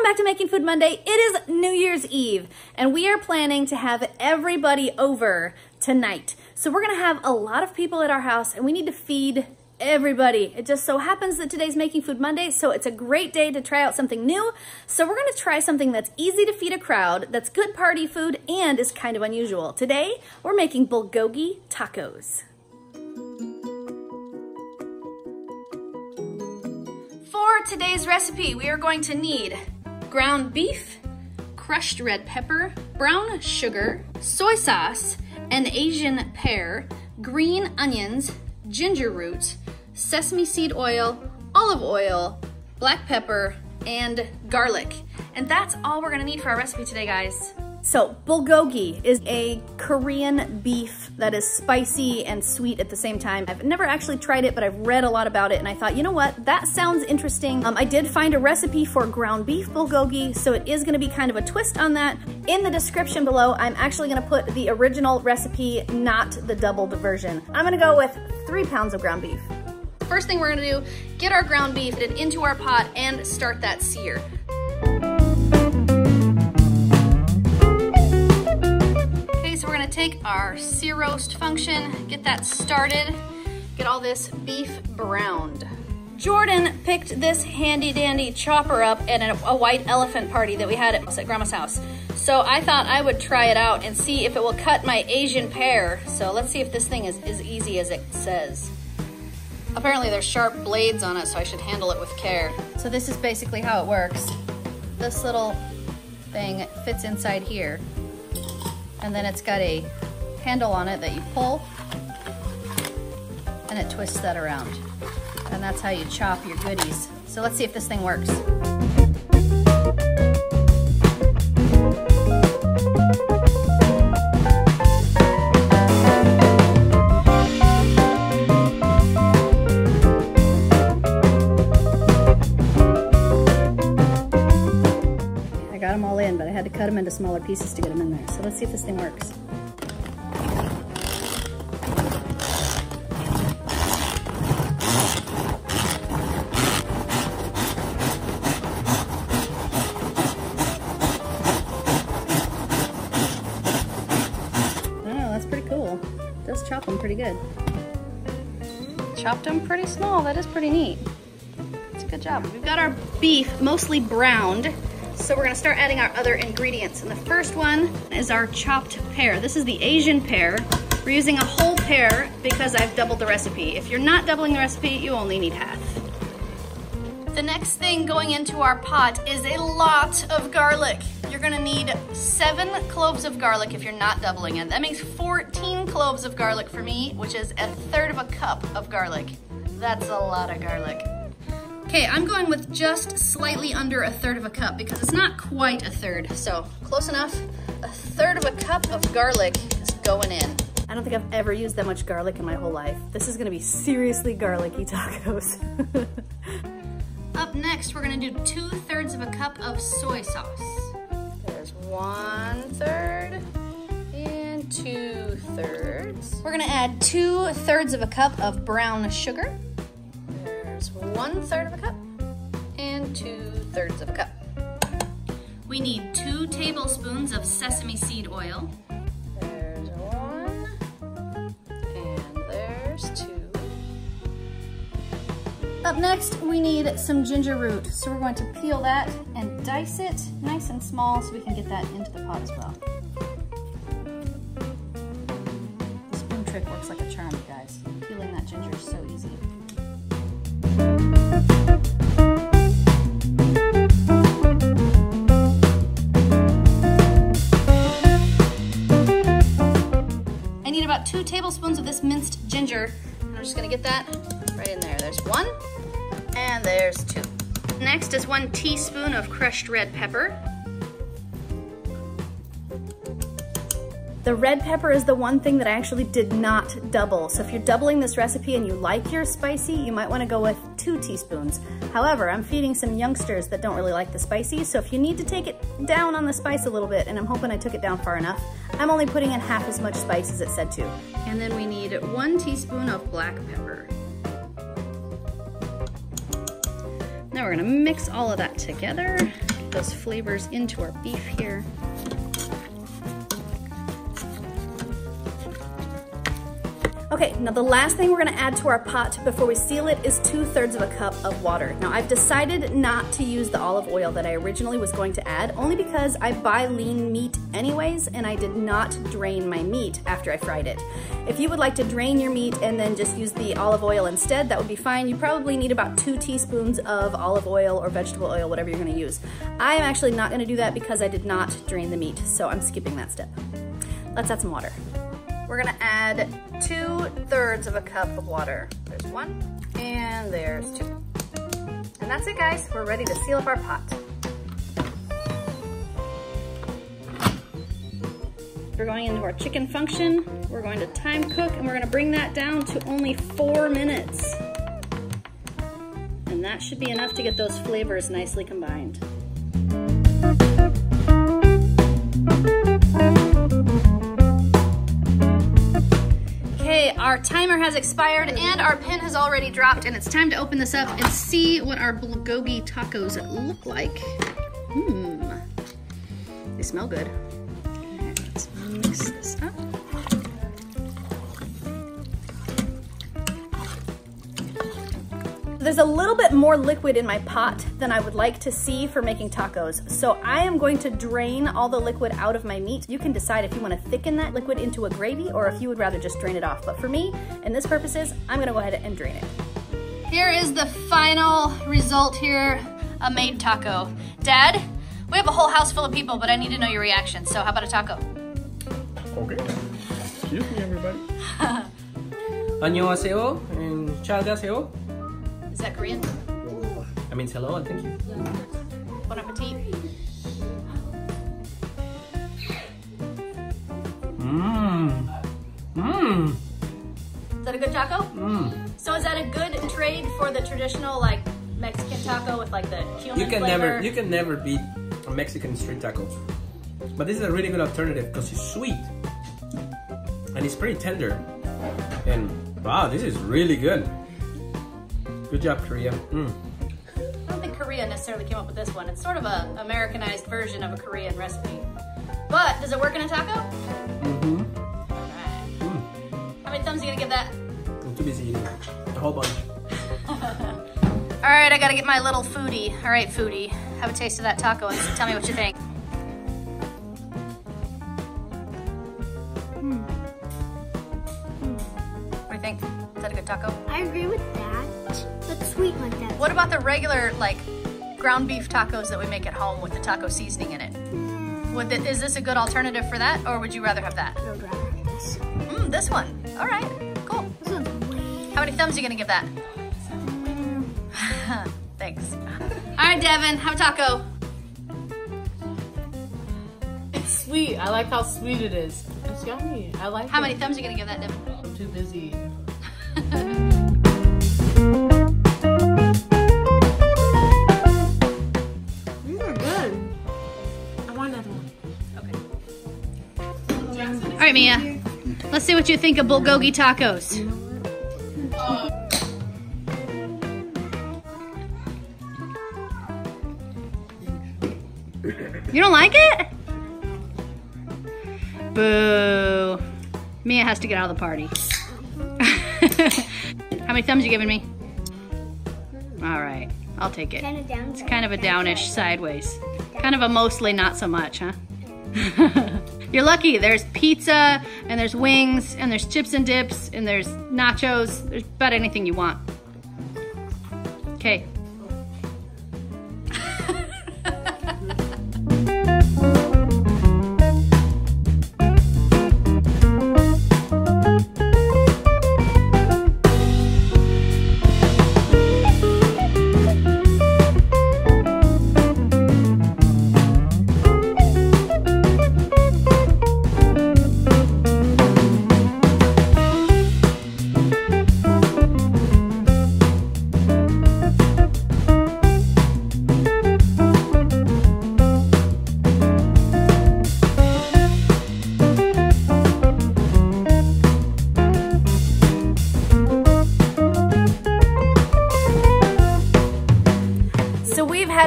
back to Making Food Monday. It is New Year's Eve, and we are planning to have everybody over tonight. So we're gonna have a lot of people at our house, and we need to feed everybody. It just so happens that today's Making Food Monday, so it's a great day to try out something new. So we're gonna try something that's easy to feed a crowd, that's good party food, and is kind of unusual. Today, we're making bulgogi tacos. For today's recipe, we are going to need ground beef, crushed red pepper, brown sugar, soy sauce, an Asian pear, green onions, ginger root, sesame seed oil, olive oil, black pepper, and garlic. And that's all we're gonna need for our recipe today, guys. So bulgogi is a Korean beef that is spicy and sweet at the same time. I've never actually tried it, but I've read a lot about it, and I thought, you know what, that sounds interesting. I did find a recipe for ground beef bulgogi, so it is gonna be kind of a twist on that. In the description below, I'm actually gonna put the original recipe, not the doubled version. I'm gonna go with 3 pounds of ground beef. First thing we're gonna do, get our ground beef into our pot and start that sear. So we're gonna take our sear roast function, get that started, get all this beef browned. Jordan picked this handy dandy chopper up at a white elephant party that we had at Grandma's house. So I thought I would try it out and see if it will cut my Asian pear. So let's see if this thing is as easy as it says. Apparently there's sharp blades on it, so I should handle it with care. So this is basically how it works. This little thing fits inside here. And then it's got a handle on it that you pull, and it twists that around. And that's how you chop your goodies. So let's see if this thing works. I got them all in, but I had to cut them into smaller pieces to get them in there. So let's see if this thing works. Oh, that's pretty cool. It does chop them pretty good. Chopped them pretty small. That is pretty neat. It's a good job. We've got our beef mostly browned. So we're gonna start adding our other ingredients. And the first one is our chopped pear. This is the Asian pear. We're using a whole pear because I've doubled the recipe. If you're not doubling the recipe, you only need half. The next thing going into our pot is a lot of garlic. You're gonna need 7 cloves of garlic if you're not doubling it. That makes 14 cloves of garlic for me, which is 1/3 of a cup of garlic. That's a lot of garlic. Okay, I'm going with just slightly under 1/3 of a cup because it's not quite 1/3, so close enough. 1/3 of a cup of garlic is going in. I don't think I've ever used that much garlic in my whole life. This is gonna be seriously garlicky tacos. Up next, we're gonna do 2/3 of a cup of soy sauce. There's 1/3 and 2/3. We're gonna add 2/3 of a cup of brown sugar. 1/3 of a cup and 2/3 of a cup. We need 2 tablespoons of sesame seed oil. There's 1 and there's 2. Up next, we need some ginger root. So we're going to peel that and dice it nice and small so we can get that into the pot as well. The spoon trick works like a charm, you guys. Peeling that ginger is so easy. I need about 2 tablespoons of this minced ginger. I'm just gonna get that right in there. There's 1 and there's 2. Next is 1 teaspoon of crushed red pepper. The red pepper is the one thing that I actually did not double. So if you're doubling this recipe and you like your spicy, you might want to go with 2 teaspoons. However, I'm feeding some youngsters that don't really like the spicy, so if you need to take it down on the spice a little bit, and I'm hoping I took it down far enough, I'm only putting in half as much spice as it said to. And then we need 1 teaspoon of black pepper. Now we're gonna mix all of that together, get those flavors into our beef here. Okay, now the last thing we're gonna add to our pot before we seal it is 2/3 of a cup of water. Now I've decided not to use the olive oil that I originally was going to add, only because I buy lean meat anyways, and I did not drain my meat after I fried it. If you would like to drain your meat and then just use the olive oil instead, that would be fine. You probably need about 2 teaspoons of olive oil or vegetable oil, whatever you're gonna use. I am actually not gonna do that because I did not drain the meat, so I'm skipping that step. Let's add some water. We're gonna add 2/3 of a cup of water. There's 1, and there's 2. And that's it, guys. We're ready to seal up our pot. We're going into our chicken function. We're going to time cook, and we're gonna bring that down to only 4 minutes. And that should be enough to get those flavors nicely combined. Okay, our timer has expired and our pin has already dropped, and it's time to open this up and see what our bulgogi tacos look like. They smell good. Alright, let's mix this up. There's a little bit more liquid in my pot than I would like to see for making tacos. So I am going to drain all the liquid out of my meat. You can decide if you want to thicken that liquid into a gravy or if you would rather just drain it off. But for me, in this purposes, I'm gonna go ahead and drain it. Here is the final result here, a made taco. Dad, we have a whole house full of people, but I need to know your reaction. So how about a taco? Okay. Excuse me, everybody. 안녕하세요 and 잘 가세요. Is that Korean? That means hello and thank you. Bon appetit. Is that a good taco? So is that a good trade for the traditional like Mexican taco with like the cumin flavor? You can never beat a Mexican street taco. But this is a really good alternative because it's sweet and it's pretty tender. And wow, this is really good. Good job, Korea. I don't think Korea necessarily came up with this one. It's sort of an Americanized version of a Korean recipe. But does it work in a taco? Alright. How many thumbs are you gonna give that? I'm too busy eating a whole bunch. Alright, I gotta get my little foodie. Alright, foodie. Have a taste of that taco and tell me what you think. What do you think? Is that a good taco? I agree with that. That's sweet like that. What about the regular, like, ground beef tacos that we make at home with the taco seasoning in it? Is this a good alternative for that, or would you rather have that? I would rather have this. This one. All right, cool. This one's way... How many thumbs are you gonna give that? Thanks. All right, Devin, have a taco. It's sweet. I like how sweet it is. It's yummy. I like it. How many thumbs are you gonna give that, Devin? I'm too busy. These are good. I want another one. Okay. All right, Mia. Let's see what you think of bulgogi tacos. You don't like it? Boo. Mia has to get out of the party. How many thumbs are you giving me? All right, I'll take it. Kind of down. It's kind of a downish sideways. Kind of a mostly not so much, huh? You're lucky. There's pizza, and there's wings, and there's chips and dips, and there's nachos. There's about anything you want. Okay.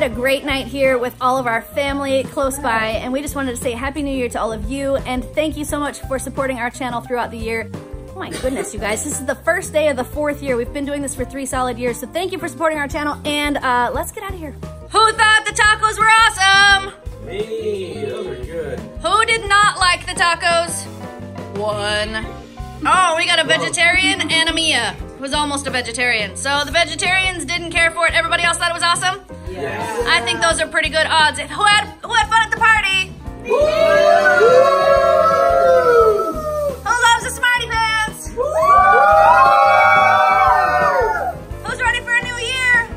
had a great night here with all of our family close by, and we just wanted to say Happy New Year to all of you, and thank you so much for supporting our channel throughout the year. Oh my goodness, you guys, this is the first day of the 4th year. We've been doing this for 3 solid years, so thank you for supporting our channel, and let's get out of here. Who thought the tacos were awesome? Me, those are good. Who did not like the tacos? 1. Oh, we got a vegetarian and a Mia, who's almost a vegetarian. So the vegetarians didn't care for it. Everybody else thought it was awesome? Yes. I think those are pretty good odds. Who had fun at the party? Who loves the Smartypants? Who's ready for a new year?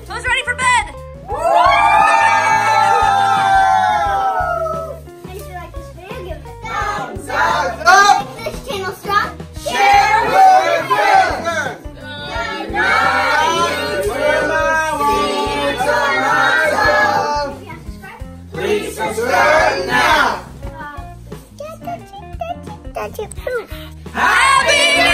Who's ready for bed? If you like this video, give it a thumbs up. If this channel strong, share with your friends. Good night. Please subscribe now. Happy